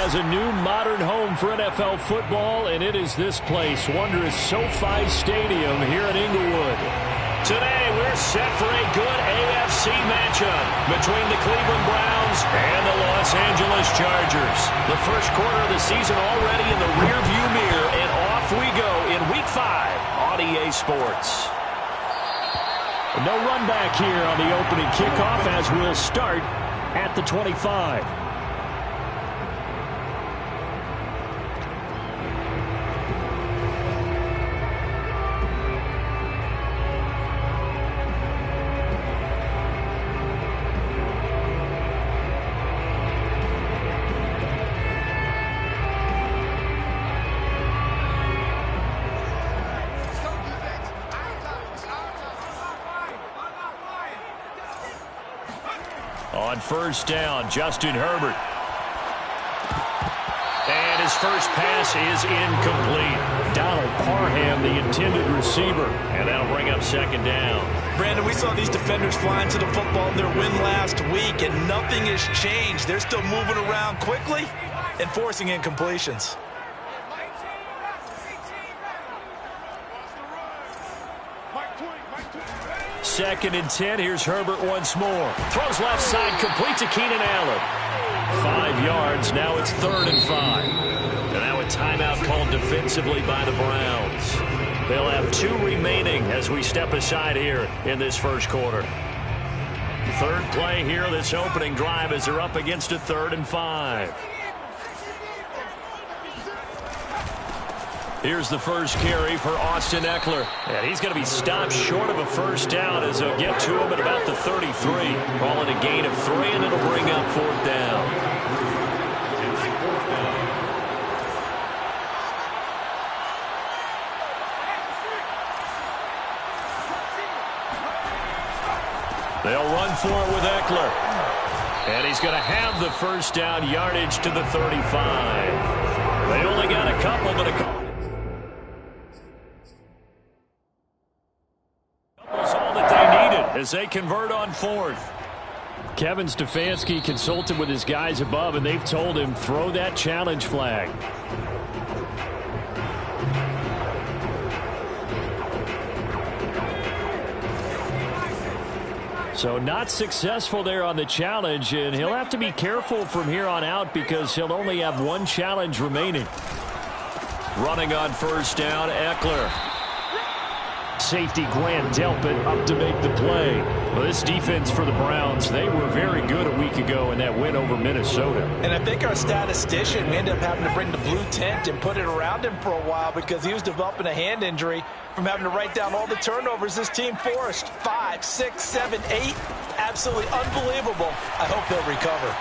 has a new modern home for NFL football, and it is this place, wondrous SoFi Stadium here in Inglewood. Today, we're set for a good AFC matchup between the Cleveland Browns and the Los Angeles Chargers. The first quarter of the season already in the rearview mirror, and off we go in Week 5 on EA Sports. No run back here on the opening kickoff as we'll start at the 25. On first down, Justin Herbert. And his first pass is incomplete. Donald Parham, the intended receiver. And that'll bring up second down. Brandon, we saw these defenders flying to the football in their win last week, and nothing has changed. They're still moving around quickly and forcing incompletions. Second and 10. Here's Herbert once more. Throws left side, complete to Keenan Allen. 5 yards. Now it's 3rd and 5. And now a timeout called defensively by the Browns. They'll have 2 remaining as we step aside here in this first quarter. Third play here, this opening drive, as they're up against a 3rd and 5. Here's the first carry for Austin Ekeler. And he's going to be stopped short of a first down as they'll get to him at about the 33. Calling a gain of 3, and it'll bring up 4th down. They'll run for it with Ekeler. And he's going to have the first down, yardage to the 35. They only got a couple, but a couple. As they convert on 4th. Kevin Stefanski consulted with his guys above, and they've told him, throw that challenge flag. So not successful there on the challenge, and he'll have to be careful from here on out because he'll only have 1 challenge remaining. Running on first down, Ekeler. Safety Grant Delpit up to make the play. Well, this defense for the Browns, they were very good a week ago in that win over Minnesota. And I think our statistician, we ended up having to bring the blue tent and put it around him for a while because he was developing a hand injury from having to write down all the turnovers this team forced. 5, 6, 7, 8. Absolutely unbelievable. I hope they'll recover.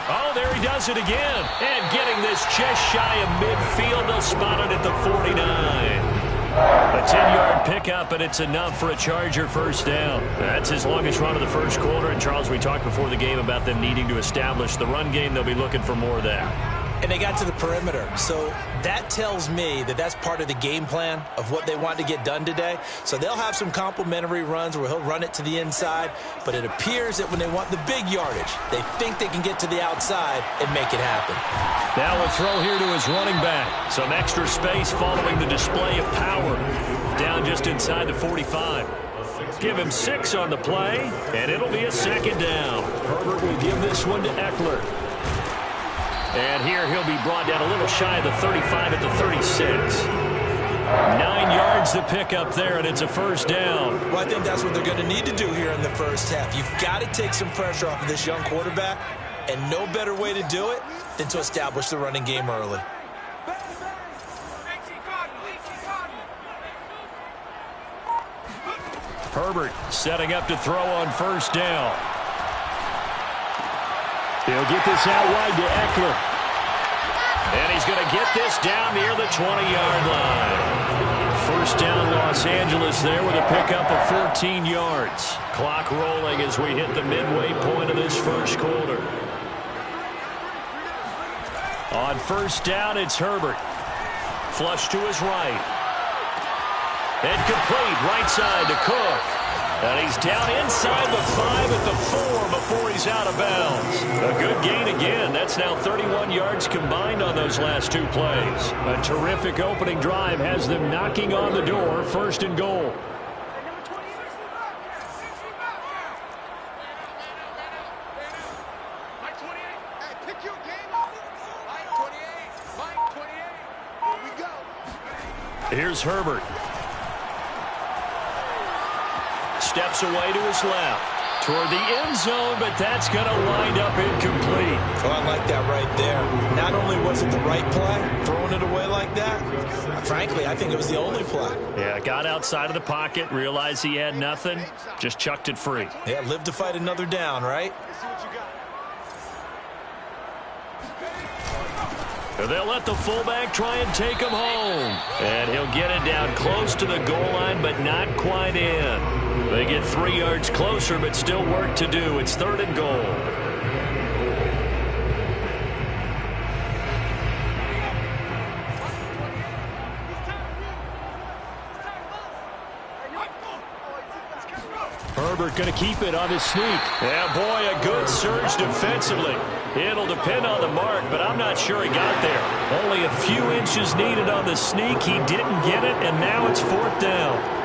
Oh, there he does it again. And getting this just shy of midfield. They'll spot it at the 49. A 10-yard pickup, and it's enough for a Charger first down. That's his longest run of the first quarter. And, Charles, we talked before the game about them needing to establish the run game. They'll be looking for more of that. And they got to the perimeter. So that tells me that that's part of the game plan of what they want to get done today. So they'll have some complimentary runs where he'll run it to the inside. But it appears that when they want the big yardage, they think they can get to the outside and make it happen. Now a throw here to his running back. Some extra space following the display of power. Down just inside the 45. Give him 6 on the play, and it'll be a second down. Herbert will give this one to Ekeler. And here he'll be brought down a little shy of the 35 at the 36. 9 yards to pick up there, and it's a first down. Well, I think that's what they're going to need to do here in the first half. You've got to take some pressure off of this young quarterback, and no better way to do it than to establish the running game early. Herbert setting up to throw on first down. He'll get this out wide to Ekeler. And he's going to get this down near the 20-yard line. First down, Los Angeles there with a pickup of 14 yards. Clock rolling as we hit the midway point of this first quarter. On first down, it's Herbert. Flush to his right. And complete right side to Cook. And he's down inside the 5 at the 4 before he's out of bounds. A good gain again. That's now 31 yards combined on those last 2 plays. A terrific opening drive has them knocking on the door, 1st and goal. Here's Herbert. Steps away to his left. Toward the end zone, but that's going to wind up incomplete. Oh, I like that right there. Not only was it the right play, throwing it away like that, frankly, I think it was the only play. Yeah, got outside of the pocket, realized he had nothing, just chucked it free. Yeah, live to fight another down, right? They'll let the fullback try and take him home. And he'll get it down close to the goal line, but not quite in. They get 3 yards closer, but still work to do. It's 3rd and goal. Herbert going to keep it on his sneak. Yeah, boy, a good surge defensively. It'll depend on the mark, but I'm not sure he got there. Only a few inches needed on the sneak. He didn't get it, and now it's 4th down.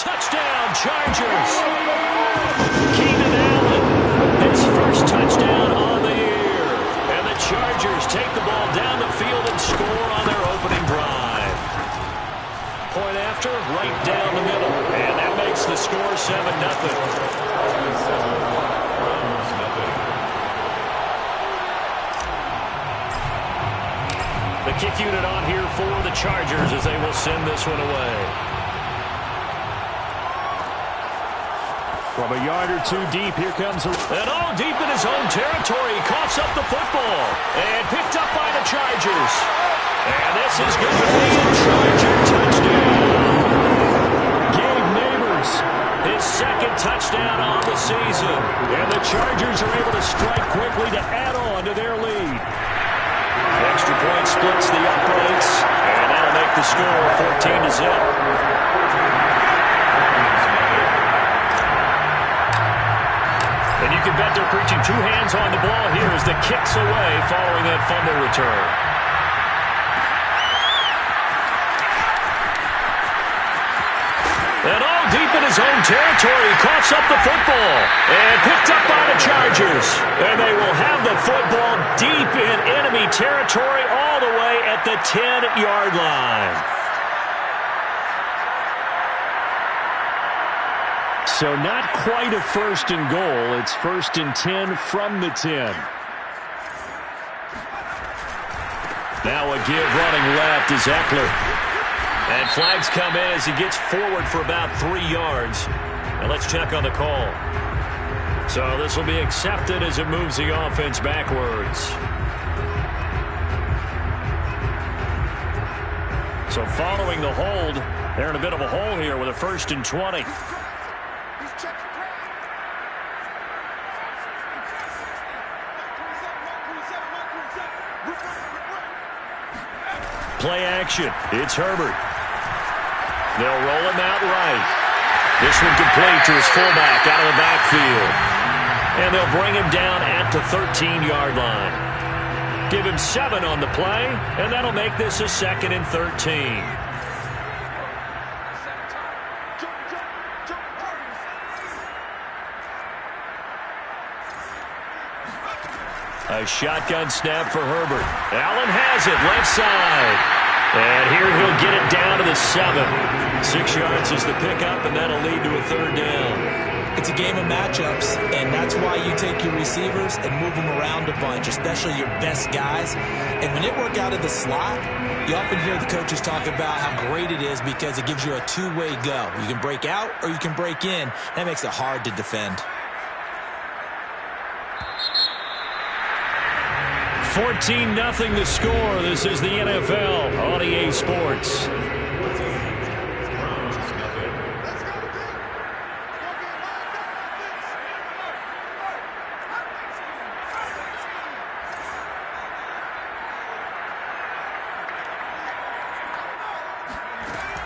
Touchdown, Chargers. Keenan Allen, his first touchdown on the year. And the Chargers take the ball down the field and score on their opening drive. Point after, right down the middle. And that makes the score 7-0. The kick unit on here for the Chargers as they will send this one away. From a yard or 2 deep, here comes and all deep in his own territory. He coughs up the football and picked up by the Chargers. And this is going to be a Charger touchdown. Gabe Neighbors, his 2nd touchdown on the season. And the Chargers are able to strike quickly to add on to their lead. Extra point splits the uprights, and that'll make the score 14-0. And you can bet they're preaching 2 hands on the ball here as the kick's away following that fumble return. And all deep in his own territory, he coughs up the football and picked up by the Chargers. And they will have the football deep in enemy territory all the way at the 10-yard line. So not quite a 1st and goal. It's 1st and 10 from the 10. Now a give running left is Eckler. And flags come in as he gets forward for about 3 yards. And let's check on the call. So this will be accepted as it moves the offense backwards. So following the hold, they're in a bit of a hole here with a 1st and 20. Play action. It's Herbert. They'll roll him out right. This one complete to his fullback out of the backfield. And they'll bring him down at the 13-yard line. Give him 7 on the play, and that'll make this a 2nd and 13. A shotgun snap for Herbert. Allen has it, left side. And here he'll get it down to the 7. 6 yards is the pickup, and that'll lead to a 3rd down. It's a game of matchups, and that's why you take your receivers and move them around a bunch, especially your best guys. And when it work out of the slot, you often hear the coaches talk about how great it is because it gives you a 2-way go. You can break out or you can break in. That makes it hard to defend. 14-0 the score. This is the NFL on EA Sports.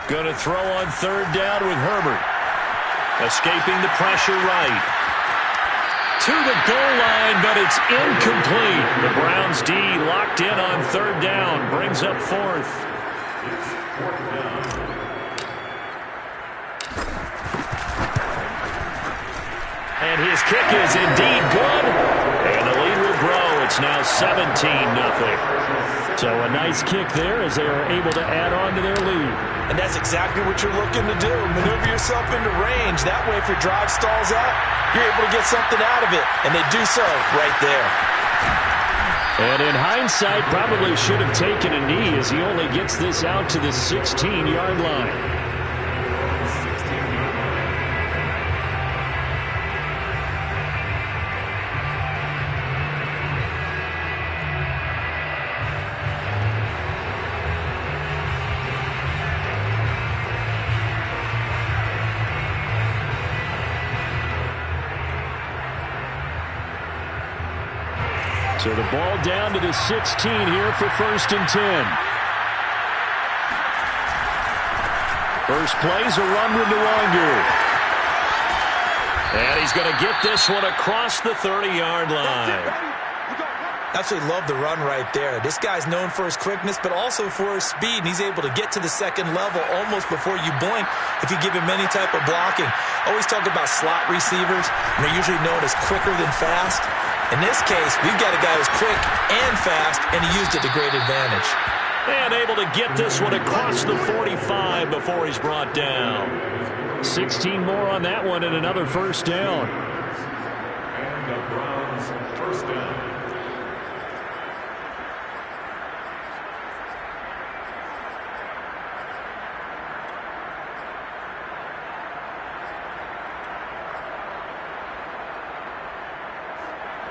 Going to throw on third down with Herbert. Escaping the pressure right. To the goal line, but it's incomplete. The Browns D locked in on third down. Brings up fourth. And his kick is indeed good. And the lead will grow. It's now 17-0. So a nice kick there as they are able to add on to their lead. And that's exactly what you're looking to do. Maneuver yourself into range. That way, if your drive stalls out, you're able to get something out of it. And they do so right there. And in hindsight, probably should have taken a knee as he only gets this out to the 16-yard line. So the ball down to the 16 here for 1st and 10. First play's a run with Nwangu. And he's going to get this one across the 30-yard line. Absolutely love the run right there. This guy's known for his quickness, but also for his speed. And he's able to get to the second level almost before you blink if you give him any type of blocking. Always talk about slot receivers, and they're usually known as quicker than fast. In this case, we've got a guy who's quick and fast, and he used it to great advantage. And able to get this one across the 45 before he's brought down. 16 more on that one and another first down. And the Browns first down.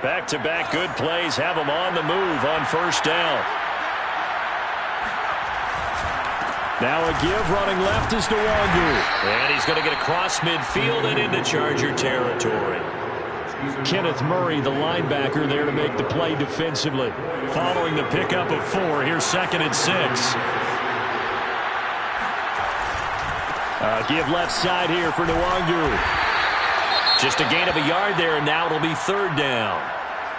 Back-to-back good plays have him on the move on first down. Now a give running left is Nwangu. And he's going to get across midfield and into Charger territory. Kenneth Murray, the linebacker, there to make the play defensively. Following the pickup of 4, here's 2nd and 6. Give left side here for Nwangu. Just a gain of a yard there, and now it'll be 3rd down.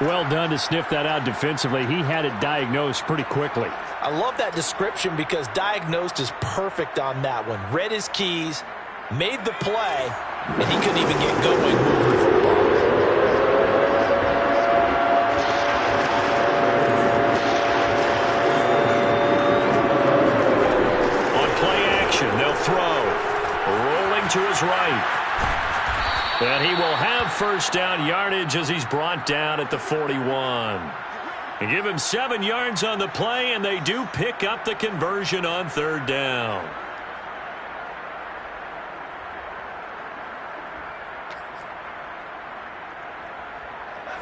Well done to sniff that out defensively. He had it diagnosed pretty quickly. I love that description because diagnosed is perfect on that one. Read his keys, made the play, and he couldn't even get going moving the football. On play action, they'll throw. Rolling to his right. And he will have first down yardage as he's brought down at the 41. And give him 7 yards on the play, and they do pick up the conversion on 3rd down.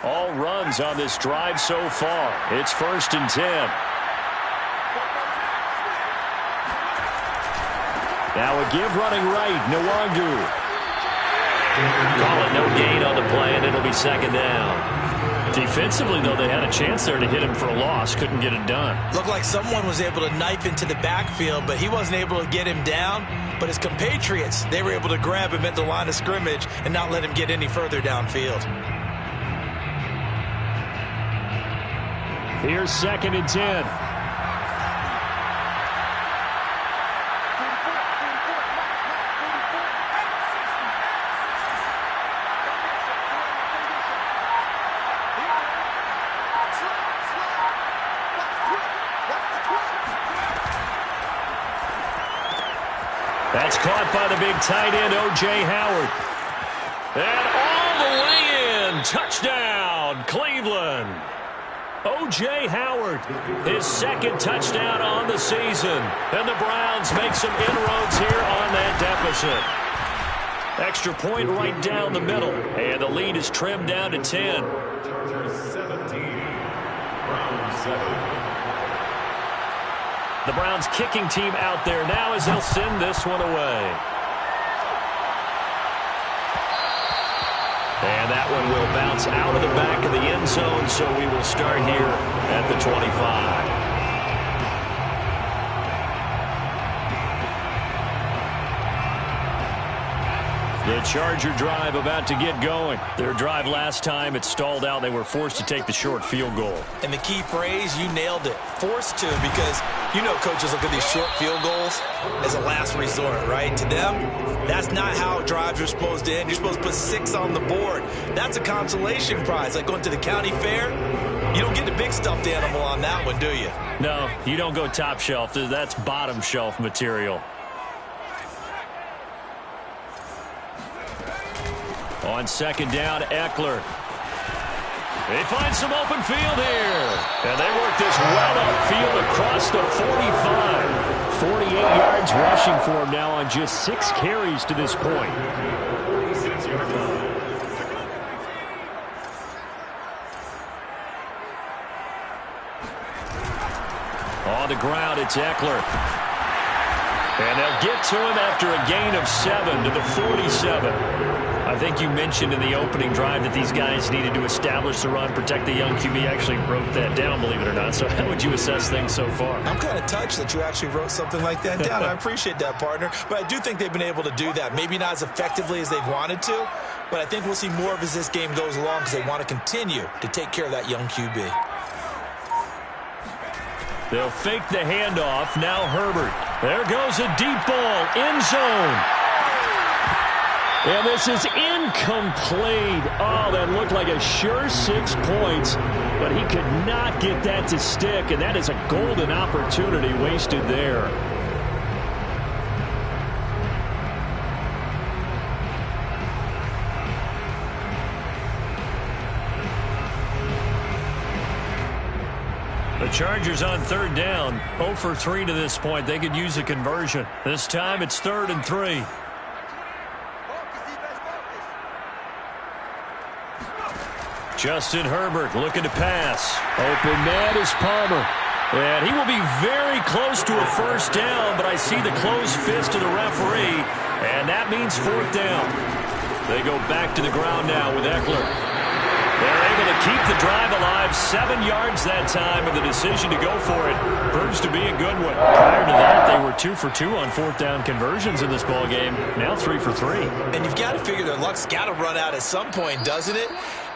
All runs on this drive so far. It's 1st and 10. Now a give running right, Nwangu. Call it no gain on the play, and it'll be 2nd down. Defensively, though, they had a chance there to hit him for a loss. Couldn't get it done. Looked like someone was able to knife into the backfield, but he wasn't able to get him down. But his compatriots, they were able to grab him at the line of scrimmage and not let him get any further downfield. Here's 2nd and 10. That's caught by the big tight end, O.J. Howard. And all the way in. Touchdown, Cleveland. O.J. Howard, his 2nd touchdown on the season. And the Browns make some inroads here on that deficit. Extra point right down the middle. And the lead is trimmed down to 10. Chargers 17. Browns 7. The Browns kicking team out there now as they'll send this one away. And that one will bounce out of the back of the end zone, so we will start here at the 25. The Charger drive about to get going. Their drive last time, it stalled out. They were forced to take the short field goal. And the key phrase, you nailed it. Forced to, because you know coaches look at these short field goals as a last resort, right? To them, that's not how drives are supposed to end. You're supposed to put 6 on the board. That's a consolation prize, like going to the county fair. You don't get the big stuffed animal on that one, do you? No, you don't go top shelf. That's bottom shelf material. On second down, Eckler. They find some open field here. And they work this well upfield across the 45. 48 yards rushing for him now on just 6 carries to this point. 46-yard line. On the ground, it's Eckler. And they'll get to him after a gain of 7 to the 47. I think you mentioned in the opening drive that these guys needed to establish the run, protect the young QB. Actually wrote that down, believe it or not. So how would you assess things so far? I'm kind of touched that you actually wrote something like that down. I appreciate that, partner. But I do think they've been able to do that. Maybe not as effectively as they've wanted to, but I think we'll see more of as this game goes along because they want to continue to take care of that young QB. They'll fake the handoff. Now Herbert. There goes a deep ball. End zone. And this is incomplete. Oh, that looked like a sure 6 points, but he could not get that to stick, and that is a golden opportunity wasted there. The Chargers on third down, 0 for 3 to this point. They could use a conversion. This time it's 3rd and 3. Justin Herbert looking to pass. Open man is Palmer. And he will be very close to a first down, but I see the closed fist of the referee, and that means 4th down. They go back to the ground now with Eckler. They're able to keep the drive alive, 7 yards that time, and the decision to go for it proves to be a good one. Prior to that, they were 2 for 2 on 4th down conversions in this ballgame. Now 3 for 3. And you've got to figure their luck's got to run out at some point, doesn't it?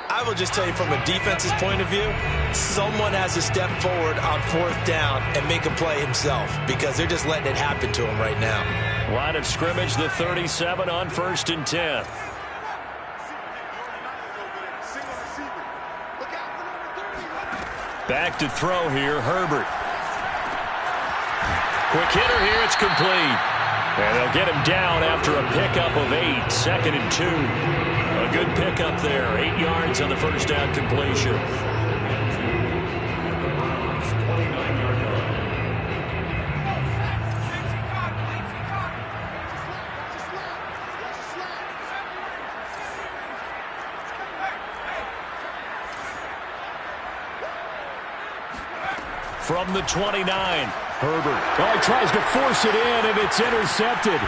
I will just tell you from a defense's point of view, someone has to step forward on 4th down and make a play himself because they're just letting it happen to him right now. Line of scrimmage, the 37 on 1st and 10. Back to throw here, Herbert. Quick hitter here, it's complete. And they'll get him down after a pickup of 8, 2nd and 2. A good pickup there, 8 yards on the first down completion. From the 29, Herbert. Oh, he tries to force it in, and it's intercepted.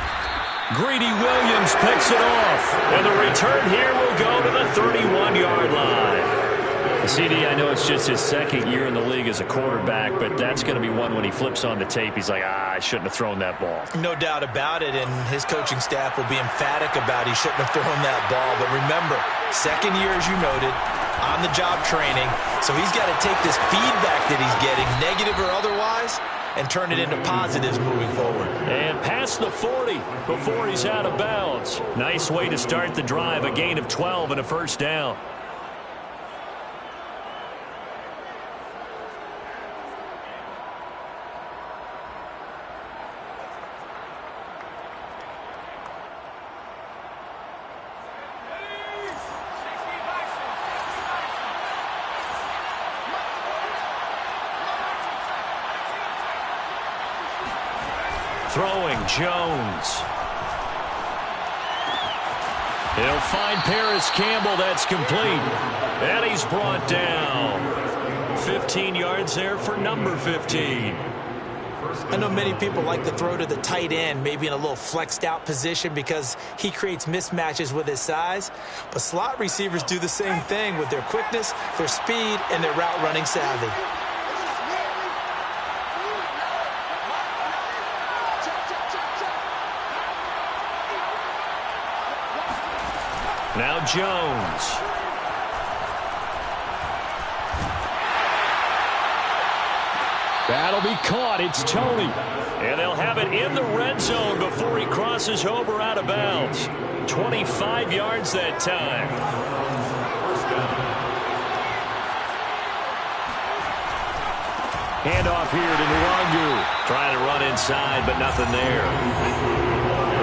Greedy Williams picks it off. And the return here will go to the 31-yard line. CD, I know it's just his 2nd year in the league as a quarterback, but that's going to be one when he flips on the tape. He's like, I shouldn't have thrown that ball. No doubt about it, and his coaching staff will be emphatic about he shouldn't have thrown that ball. But remember, 2nd year, as you noted, on-the-job training. So he's got to take this feedback that he's getting, negative or otherwise, and turn it into positives moving forward. And past the 40 before he's out of bounds. Nice way to start the drive, a gain of 12 and a first down. Throwing Jones. He'll find Paris Campbell. That's complete. And he's brought down. 15 yards there for number 15. I know many people like to throw to the tight end, maybe in a little flexed out position because he creates mismatches with his size. But slot receivers do the same thing with their quickness, their speed, and their route running savvy. Now Jones. That'll be caught. It's Toney. And they'll have it in the red zone before he crosses over out of bounds. 25 yards that time. Handoff here to Nwangu. Trying to run inside, but nothing there.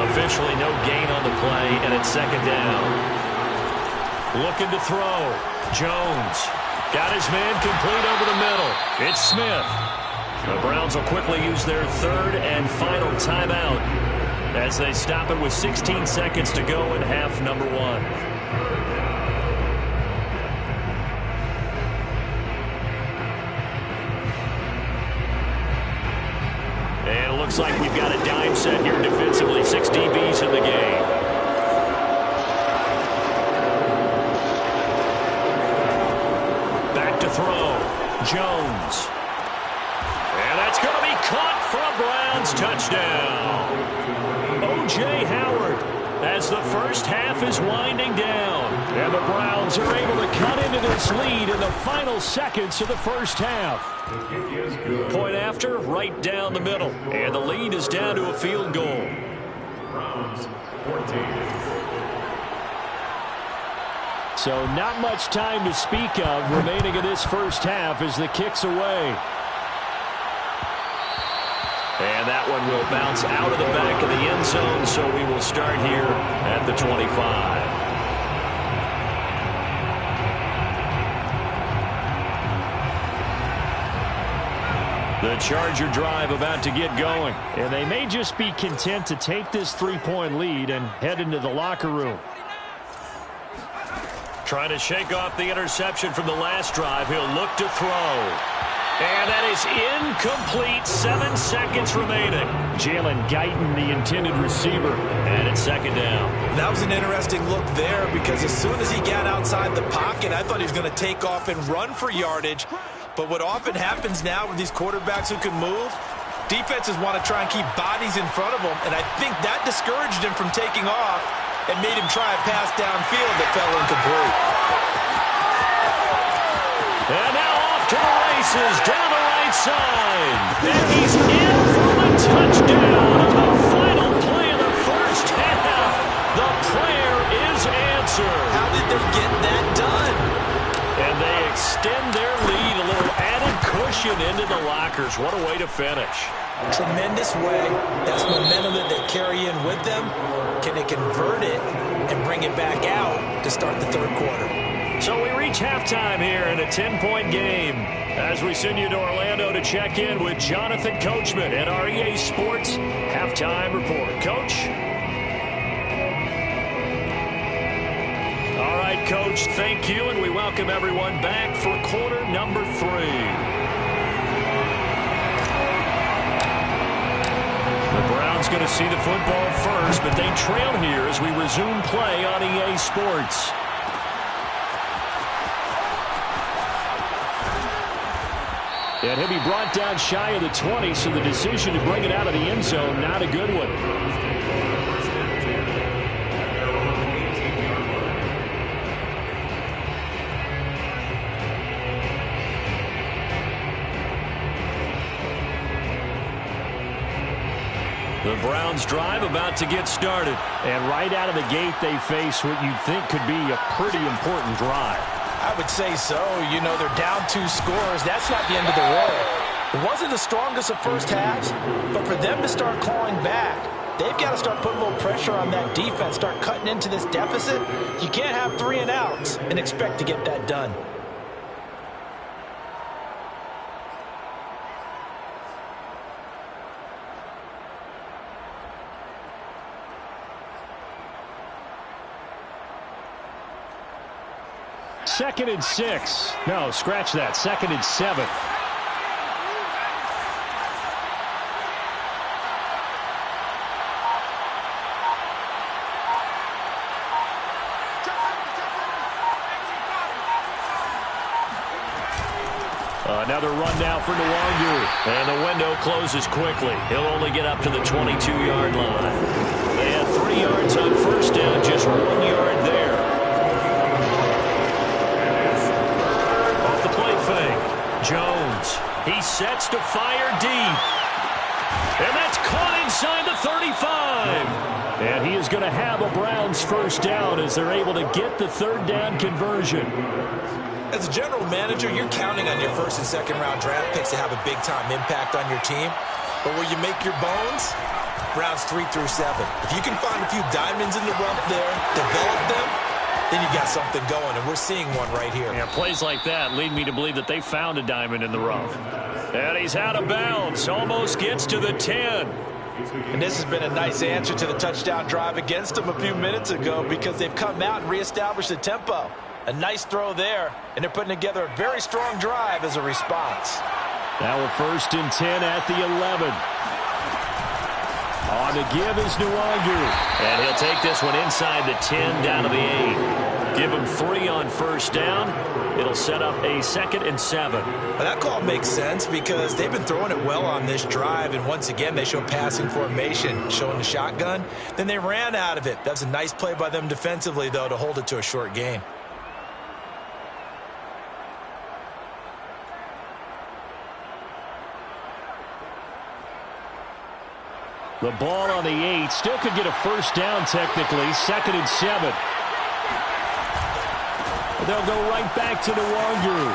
Officially no gain on the play, and it's second down. Looking to throw. Jones. Got his man complete over the middle. It's Smith. The Browns will quickly use their third and final timeout as they stop it with 16 seconds to go in half number one. And it looks like we've got a dime set here defensively. 6 DBs in the game. Back to throw. Jones. And that's going to be caught for a Browns touchdown. O.J. Howard as the first half is winding down. And the Browns are able to cut into this lead in the final seconds of the first half. Point after, right down the middle. And the lead is down to a field goal. Browns 14. So not much time to speak of remaining in this first half as the kick's away. And that one will bounce out of the back of the end zone, so we will start here at the 25. The Charger drive about to get going. And they may just be content to take this 3-point lead and head into the locker room. Trying to shake off the interception from the last drive. He'll look to throw. And that is incomplete. 7 seconds remaining. Jalen Guyton, the intended receiver. And it's second down. That was an interesting look there because as soon as he got outside the pocket, I thought he was going to take off and run for yardage. But what often happens now with these quarterbacks who can move, defenses want to try and keep bodies in front of them. And I think that discouraged him from taking off and made him try a pass downfield that fell incomplete. And now off to the races down the right side. And he's in for the touchdown on the final play of the first half. The prayer is answered. How did they get that done? And they extend their lead, a little added cushion into the lockers. What a way to finish. Tremendous way. That's momentum that they carry in with them. Can they convert it and bring it back out to start the third quarter? So we reach halftime here in a 10-point game as we send you to Orlando to check in with Jonathan Coachman at our EA Sports Halftime Report. Coach? All right, Coach, thank you, and we welcome everyone back for quarter number 3. The Browns going to see the football first, but they trail here as we resume play on EA Sports. And he'll be brought down shy of the 20, so the decision to bring it out of the end zone, not a good one. The Browns drive about to get started. And right out of the gate, they face what you'd think could be a pretty important drive. I would say so. You know, they're down 2 scores. That's not the end of the world. It wasn't the strongest of first halves, but for them to start clawing back, they've got to start putting a little pressure on that defense, start cutting into this deficit. You can't have 3 and outs and expect to get that done. 2nd and 6. No, scratch that. 2nd and 7. Another run now for Nwangu. And the window closes quickly. He'll only get up to the 22-yard line. They had 3 yards on first down, just 1 yard there. Off the play fake. Jones. He sets to fire deep. And that's caught inside the 35. And he is going to have a Browns first down as they're able to get the 3rd down conversion. As a general manager, you're counting on your 1st and 2nd round draft picks to have a big-time impact on your team. But where you make your bones, rounds 3 through 7. If you can find a few diamonds in the rough there, develop them, then you got something going, and we're seeing one right here. Yeah, plays like that lead me to believe that they found a diamond in the rough. And he's out of bounds, almost gets to the 10. And this has been a nice answer to the touchdown drive against them a few minutes ago because they've come out and reestablished the tempo. A nice throw there, and they're putting together a very strong drive as a response. Now a 1st and 10 at the 11. On the give is Nwangu. And he'll take this one inside the 10 down to the 8. Give him 3 on first down. It'll set up a 2nd and 7. Well, that call makes sense because they've been throwing it well on this drive, and once again they show passing formation, showing the shotgun. Then they ran out of it. That's a nice play by them defensively, though, to hold it to a short gain. The ball on the 8. Still could get a first down technically. 2nd and 7. They'll go right back to Nwangu.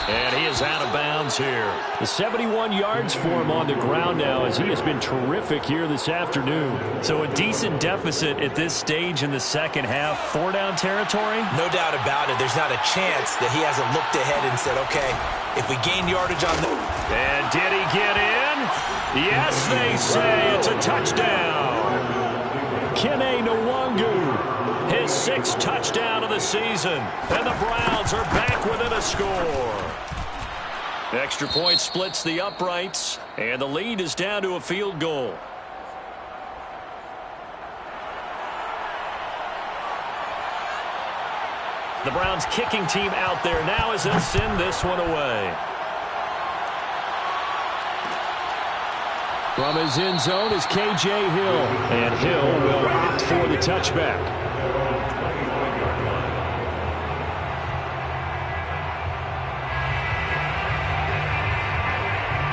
And he is out of bounds here. The 71 yards for him on the ground now as he has been terrific here this afternoon. So a decent deficit at this stage in the second half. 4-down territory? No doubt about it. There's not a chance that he hasn't looked ahead and said, okay, if we gain yardage on the... And did he get in? Yes, they say it's a touchdown. Kene Nwangu, his 6th touchdown of the season. And the Browns are back within a score. Extra point splits the uprights, and the lead is down to a field goal. The Browns kicking team out there now as they send this one away. From his end zone is K.J. Hill. And Hill will opt for the touchback.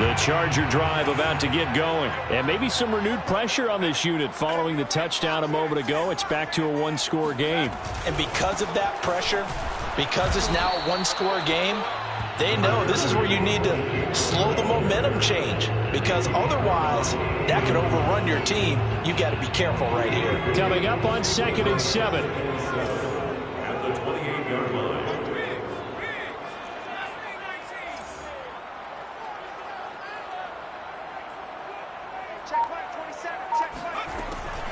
The Charger drive about to get going. And maybe some renewed pressure on this unit following the touchdown a moment ago. It's back to a 1-score game. And because of that pressure, because it's now a 1-score game, they know this is where you need to slow the momentum change. Because otherwise, that could overrun your team. You've got to be careful right here. Coming up on 2nd and 7. At the 28-yard line.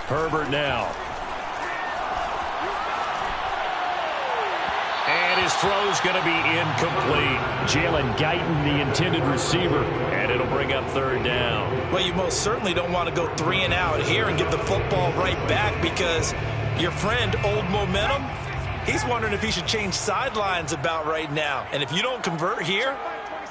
Herbert now. And his throw's going to be incomplete. Jalen Guyton, the intended receiver. And it'll bring up 3rd down. Well, you most certainly don't want to go 3 and out here and get the football right back because your friend, Old Momentum, he's wondering if he should change sidelines about right now. And if you don't convert here,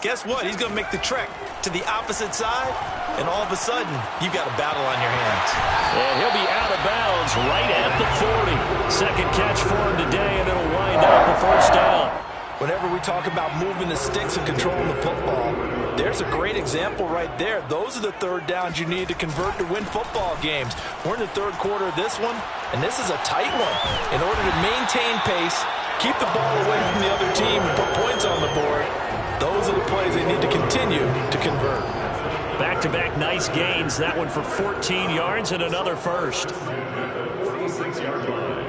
guess what? He's going to make the trek to the opposite side, and all of a sudden, you've got a battle on your hands. And he'll be out of bounds right at the 40. Second catch for him today, and it'll wind up a first down. Whenever we talk about moving the sticks and controlling the football, there's a great example right there. Those are the 3rd downs you need to convert to win football games. We're in the 3rd quarter of this one, and this is a tight one. In order to maintain pace, keep the ball away from the other team, and put points on the board, those are the plays they need to continue to convert. Back-to-back nice gains. That one for 14 yards and another first. 46-yard line.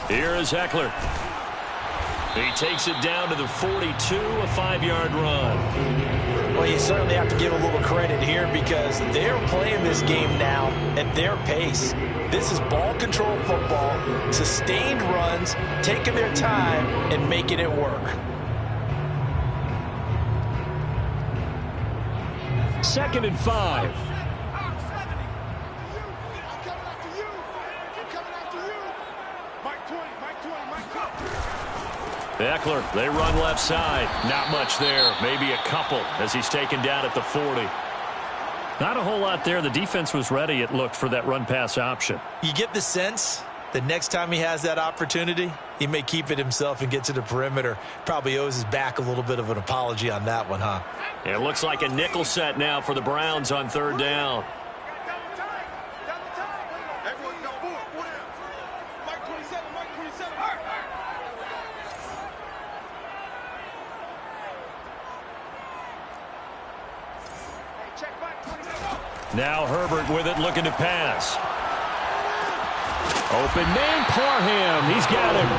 Here is Eckler. He takes it down to the 42, a 5-yard run. Well, you certainly have to give a little credit here because they're playing this game now at their pace. This is ball control football, sustained runs, taking their time and making it work. Second and 5. Eckler, they run left side. Not much there. Maybe a couple as he's taken down at the 40. Not a whole lot there. The defense was ready, it looked, for that run-pass option. You get the sense that next time he has that opportunity, he may keep it himself and get to the perimeter. Probably owes his back a little bit of an apology on that one, huh? It looks like a nickel set now for the Browns on third down. Now Herbert with it, looking to pass. Open man, Parham. He's got him.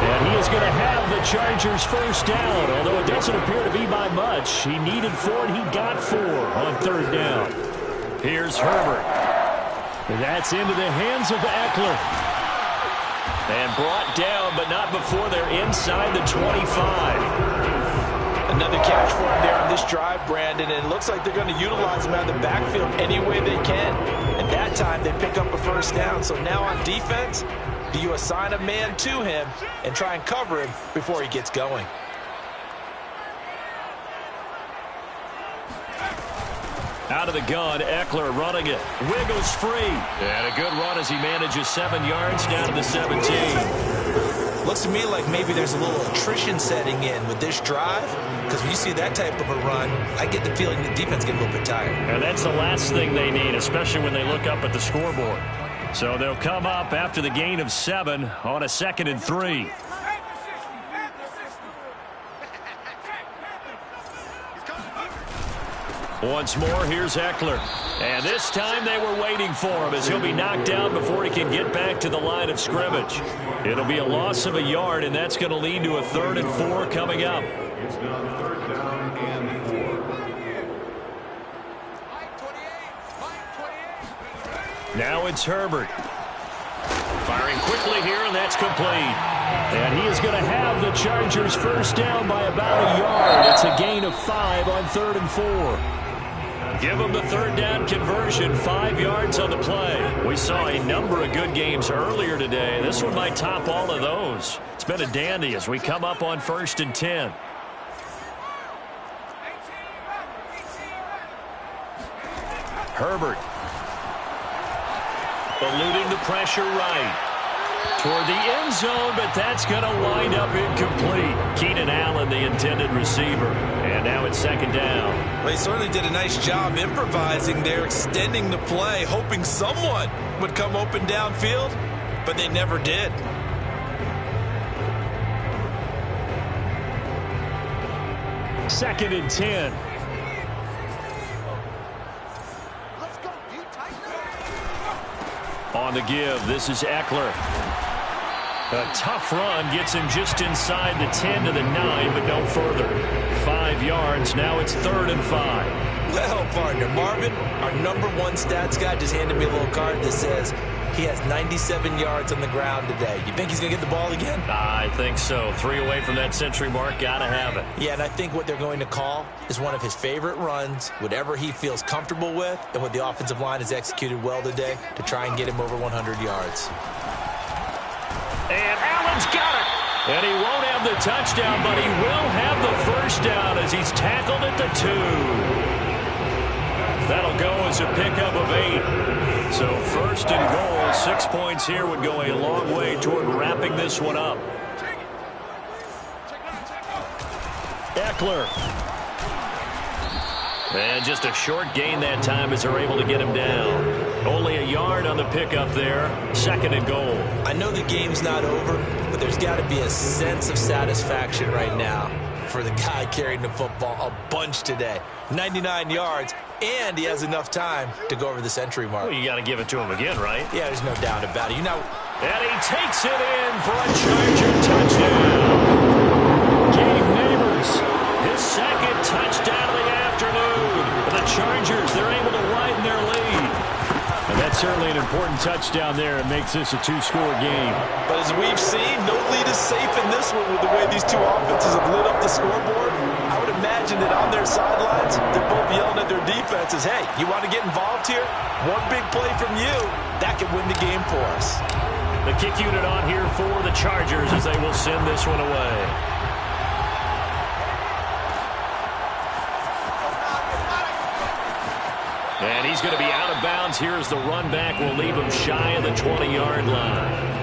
And he is going to have the Chargers first down, although it doesn't appear to be by much. He needed 4, and he got 4 on third down. Here's Herbert. And that's into the hands of Eckler. And brought down, but not before they're inside the 25. Another catch for him there on this drive, Brandon, and it looks like they're going to utilize him out of the backfield any way they can. And that time they pick up a first down. So now on defense, do you assign a man to him and try and cover him before he gets going? Out of the gun, Eckler running it. Wiggles free. And a good run as he manages 7 yards down to the 17. Looks to me like maybe there's a little attrition setting in with this drive, because when you see that type of a run, I get the feeling the defense gets a little bit tired. And that's the last thing they need, especially when they look up at the scoreboard. So they'll come up after the gain of 7 on a 2nd and 3. Once more, here's Eckler. And this time they were waiting for him as he'll be knocked down before he can get back to the line of scrimmage. It'll be a loss of a yard, and that's going to lead to a 3rd and 4 coming up. It's now 3rd down and 4. Now it's Herbert. Firing quickly here, and that's complete. And he is going to have the Chargers first down by about a yard. It's a gain of 5 on 3rd and 4. Give them the 3rd down conversion, 5 yards on the play. We saw a number of good games earlier today. This one might top all of those. It's been a dandy as we come up on 1st and 10. Herbert. Eluding the pressure right. Toward the end zone, but that's going to wind up incomplete. Keenan Allen, the intended receiver. And now it's 2nd down. Well, he certainly did a nice job improvising there, extending the play, hoping someone would come open downfield, but they never did. Second and 10. On the give, this is Eckler. A tough run gets him just inside the 10 to the 9, but no further. 5 yards, now it's 3rd and 5. Well, partner, Marvin, our #1 stats guy just handed me a little card that says he has 97 yards on the ground today. You think he's going to get the ball again? I think so. 3 away from that century mark, gotta have it. Yeah, and I think what they're going to call is one of his favorite runs, whatever he feels comfortable with, and what the offensive line has executed well today to try and get him over 100 yards. And Allen's got it. And he won't have the touchdown, but he will have the first down as he's tackled at the 2. That'll go as a pickup of 8. So 1st and goal, 6 points here would go a long way toward wrapping this one up. Eckler. And just a short gain that time as they're able to get him down. Only a yard on the pickup there. 2nd and goal. I know the game's not over, but there's got to be a sense of satisfaction right now for the guy carrying the football a bunch today. 99 yards, and he has enough time to go over the century mark. Well, you got to give it to him again, right? Yeah, there's no doubt about it. And he takes it in for a Charger touchdown. Gabe Neighbors, his 2nd touchdown of the afternoon. Chargers. They're able to widen their lead. And that's certainly an important touchdown there. It makes this a two-score game. But as we've seen, no lead is safe in this one with the way these two offenses have lit up the scoreboard. I would imagine that on their sidelines, they're both yelling at their defenses, hey, you want to get involved here? One big play from you, that could win the game for us. The kick unit on here for the Chargers as they will send this one away. And he's going to be out of bounds here as the run back will leave him shy of the 20-yard line.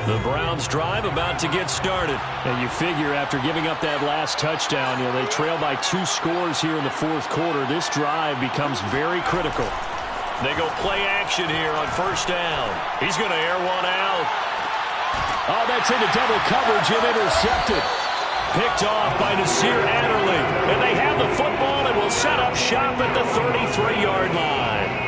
The Browns drive about to get started. And you figure after giving up that last touchdown, they trail by 2 scores here in the fourth quarter. This drive becomes very critical. They go play action here on first down. He's going to air one out. Oh, that's into double coverage and intercepted. Picked off by Nasir Adderley. And they have the football and will set up shop at the 33-yard line.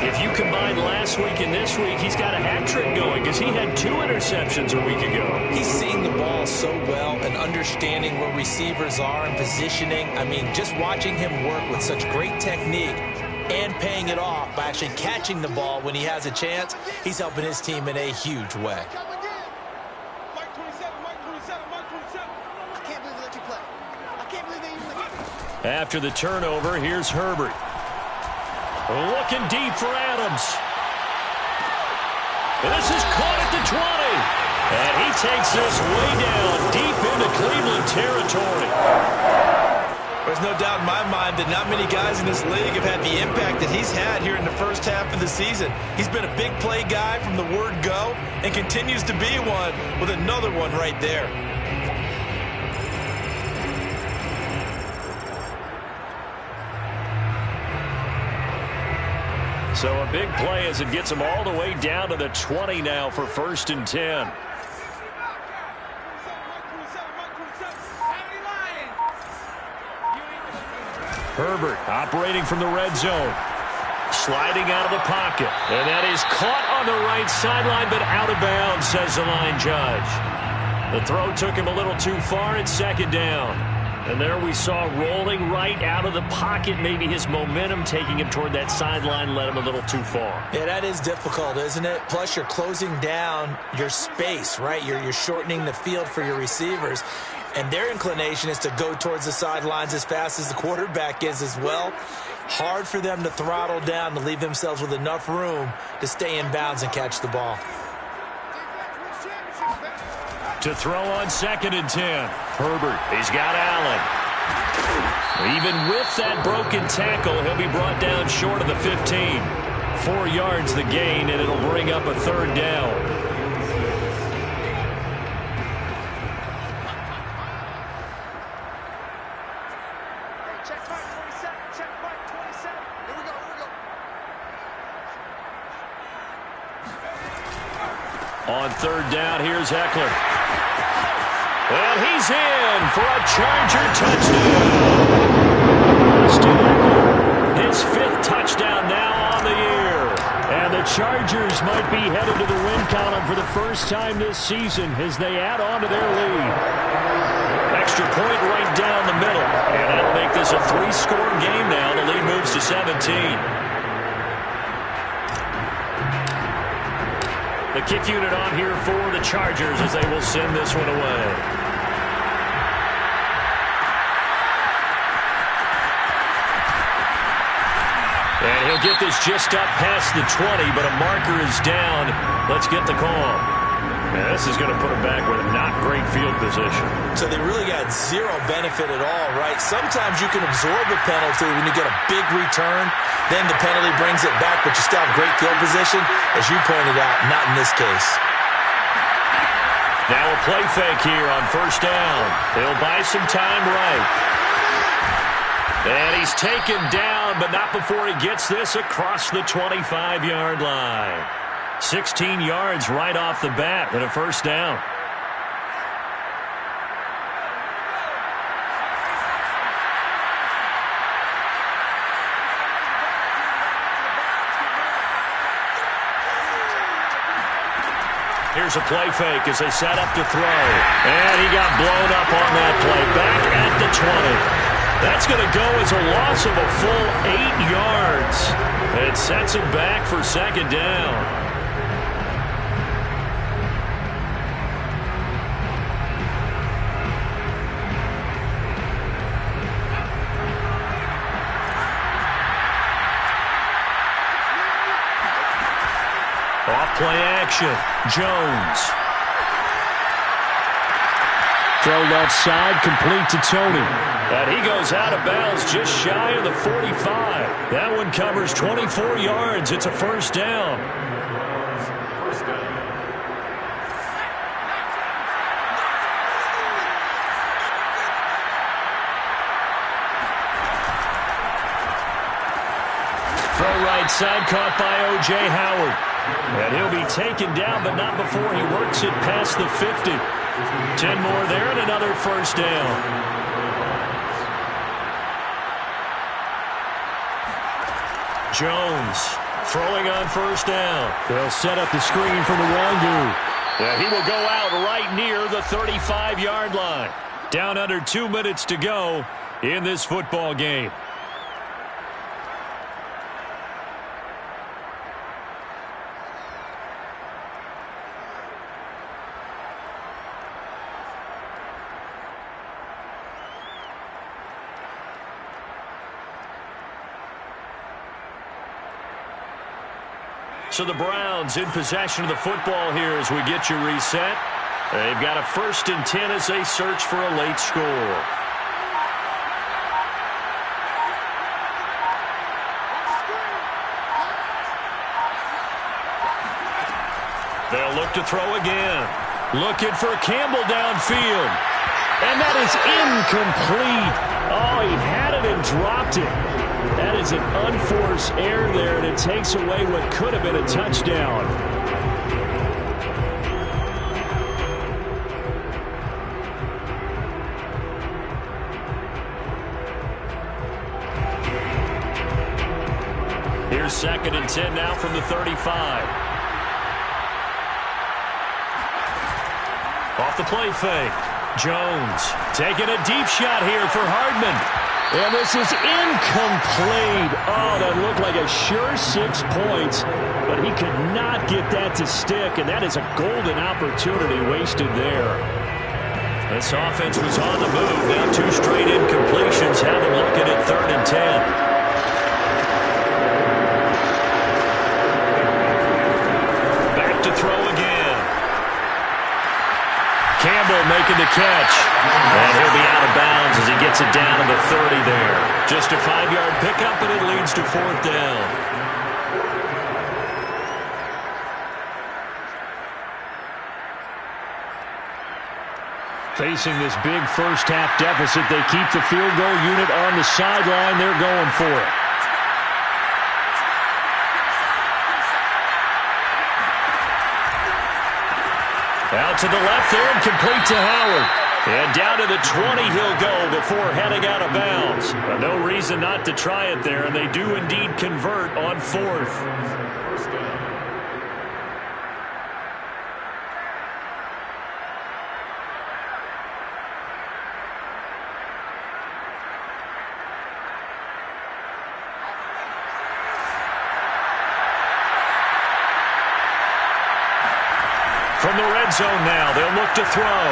If you combine last week and this week, he's got a hat trick going because he had 2 interceptions a week ago. He's seeing the ball so well and understanding where receivers are and positioning. I mean, just watching him work with such great technique and paying it off by actually catching the ball when he has a chance, he's helping his team in a huge way. After the turnover, here's Herbert. Looking deep for Adams. This is caught at the 20. And he takes this way down deep into Cleveland territory. There's no doubt in my mind that not many guys in this league have had the impact that he's had here in the first half of the season. He's been a big play guy from the word go and continues to be one with another one right there. So a big play as it gets him all the way down to the 20 now for 1st and 10. Herbert operating from the red zone. Sliding out of the pocket. And that is caught on the right sideline, but out of bounds, says the line judge. The throw took him a little too far. It's 2nd down. And there we saw rolling right out of the pocket. Maybe his momentum taking him toward that sideline led him a little too far. Yeah, that is difficult, isn't it? Plus, you're closing down your space, right? You're shortening the field for your receivers. And their inclination is to go towards the sidelines as fast as the quarterback is as well. Hard for them to throttle down to leave themselves with enough room to stay in bounds and catch the ball. To throw on 2nd and 10. Herbert, he's got Allen. Even with that broken tackle, he'll be brought down short of the 15. 4 yards the gain, and it'll bring up a 3rd down. Check mark 27, check mark 27. Here we go, here we go. On 3rd down, here's Eckler. And he's in for a Charger touchdown. His 5th touchdown now on the year. And the Chargers might be headed to the win column for the first time this season as they add on to their lead. Extra point right down the middle. And that'll make this a 3-score game now. The lead moves to 17. The kick unit on here for the Chargers as they will send this one away. And he'll get this just up past the 20, but a marker is down. Let's get the call. And this is going to put him back with a not great field position. So they really got zero benefit at all, right? Sometimes you can absorb a penalty when you get a big return. Then the penalty brings it back, but you still have great field position. As you pointed out, not in this case. Now a play fake here on 1st down. He'll buy some time right. And he's taken down, but not before he gets this across the 25-yard line. 16 yards right off the bat and a 1st down. Here's a play fake as they set up to throw. And he got blown up on that play. Back at the 20. That's going to go as a loss of a full 8 yards. It sets him back for second down. Off play action. Jones. Throw left side, complete to Tony. And he goes out of bounds just shy of the 45. That one covers 24 yards. It's a first down. Throw right side, caught by O.J. Howard. And he'll be taken down, but not before he works it past the 50. 10 more there and another first down. Jones throwing on first down. They'll set up the screen from Nwangu. Yeah, he will go out right near the 35-yard line. Down under 2 minutes to go in this football game. So the Browns in possession of the football here as we get you reset. They've got a 1st and 10 as they search for a late score. They'll look to throw again. Looking for Campbell downfield. And that is incomplete. Oh, he had it and dropped it. That is an unforced error there, and it takes away what could have been a touchdown. Here's 2nd and 10 now from the 35. Off the play fake. Jones taking a deep shot here for Hardman. And this is incomplete. Oh, that looked like a sure 6 points, but he could not get that to stick, and that is a golden opportunity wasted there. This offense was on the move. Now 2 straight incompletions have them looking at 3rd and 10. Throw again. Campbell making the catch. And he'll be out of bounds as he gets it down to the 30 there. Just a 5-yard pickup, and it leads to 4th down. Facing this big first-half deficit, they keep the field goal unit on the sideline. They're going for it. Out to the left there and complete to Howard. And down to the 20 he'll go before heading out of bounds. But no reason not to try it there, and they do indeed convert on 4th. From the red zone now, they'll look to throw.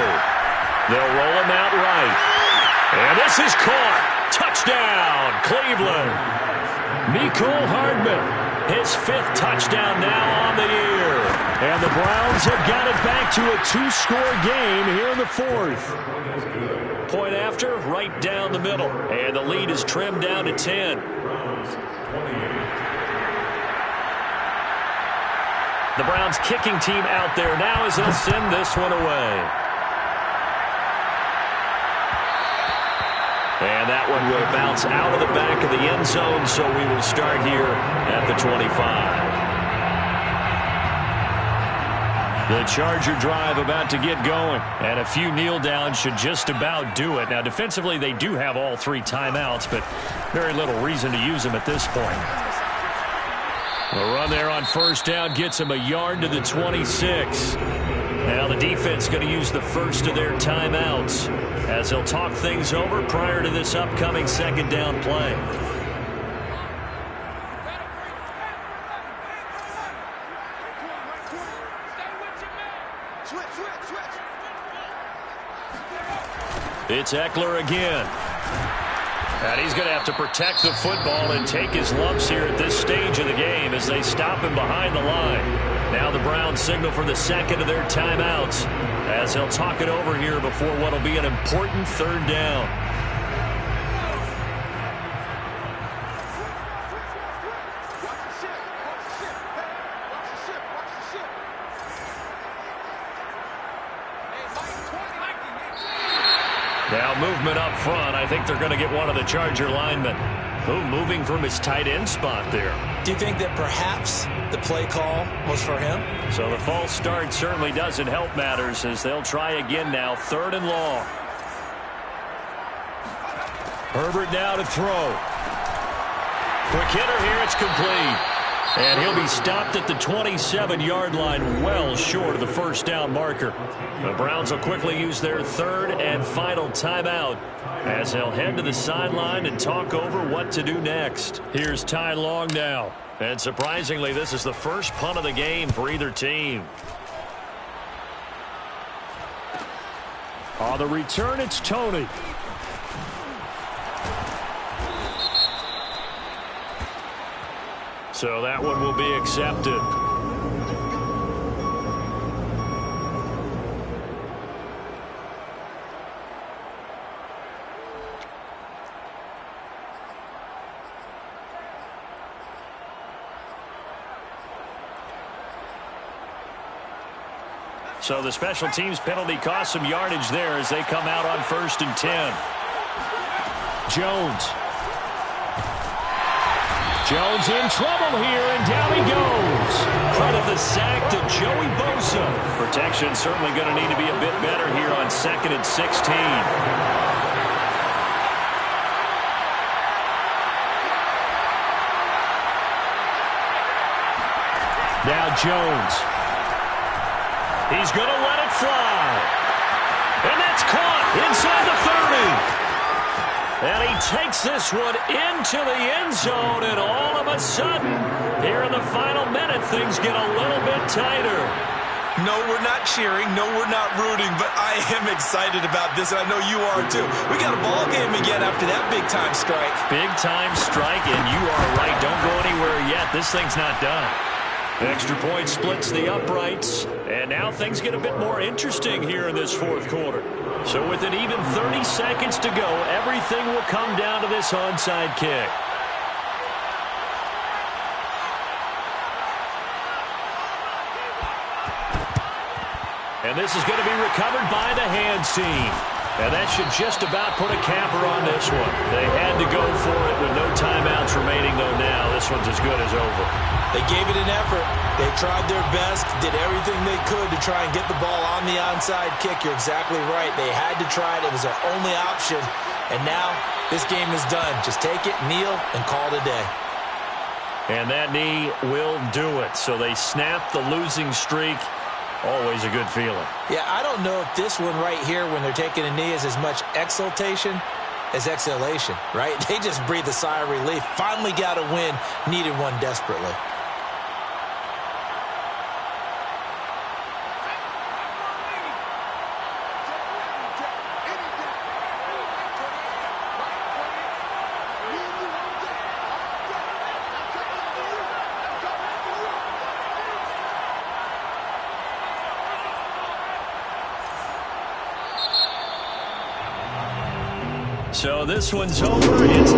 They'll roll him out right. And this is caught. Touchdown, Cleveland. Mecole Hardman, his 5th touchdown now on the year. And the Browns have got it back to a 2-score game here in the 4th. Point after, right down the middle. And the lead is trimmed down to 10. The Browns kicking team out there now as they'll send this one away. And that one will bounce out of the back of the end zone, so we will start here at the 25. The Charger drive about to get going, and a few kneel downs should just about do it. Now, defensively, they do have all 3 timeouts, but very little reason to use them at this point. The run there on first down gets him a yard to the 26. Now the defense going to use the first of their timeouts as they'll talk things over prior to this upcoming second down play. It's Eckler again. And he's going to have to protect the football and take his lumps here at this stage of the game as they stop him behind the line. Now the Browns signal for the second of their timeouts as they'll talk it over here before what will be an important third down. Now movement up front. I think they're going to get one of the Charger linemen. Moving from his tight end spot there. Do you think that perhaps the play call was for him? So the false start certainly doesn't help matters as they'll try again now. Third and long. Herbert now to throw. Quick hitter here. It's complete. And he'll be stopped at the 27-yard line, well short of the first down marker. The Browns will quickly use their third and final timeout as they'll head to the sideline and talk over what to do next. Here's Ty Long now. And surprisingly, this is the first punt of the game for either team. On the return, it's Tony. So that one will be accepted. So the special teams penalty cost some yardage there as they come out on 1st and 10. Jones. Jones in trouble here, and down he goes. Credit the sack to Joey Bosa. Protection certainly going to need to be a bit better here on 2nd and 16. Now Jones. He's going to let it fly. And that's caught inside the 30. And he takes this one into the end zone, and all of a sudden, here in the final minute, things get a little bit tighter. No, we're not cheering. No, we're not rooting, but I am excited about this, and I know you are too. We got a ball game again after that big-time strike. Big-time strike, and you are right. Don't go anywhere yet. This thing's not done. Extra point splits the uprights, and now things get a bit more interesting here in this fourth quarter. So with an even 30 seconds to go, everything will come down to this onside kick. And this is going to be recovered by the hands team. And that should just about put a capper on this one. They had to go for it with no timeouts remaining, though now this one's as good as over. They gave it an effort. They tried their best, did everything they could to try and get the ball on the onside kick. You're exactly right. They had to try it. It was their only option. And now this game is done. Just take it, kneel, and call it a day. And that knee will do it. So they snap the losing streak. Always a good feeling. Yeah, I don't know if this one right here, when they're taking a knee, is as much exultation as exhalation, right? They just breathe a sigh of relief. Finally got a win, needed one desperately. So this one's over. It's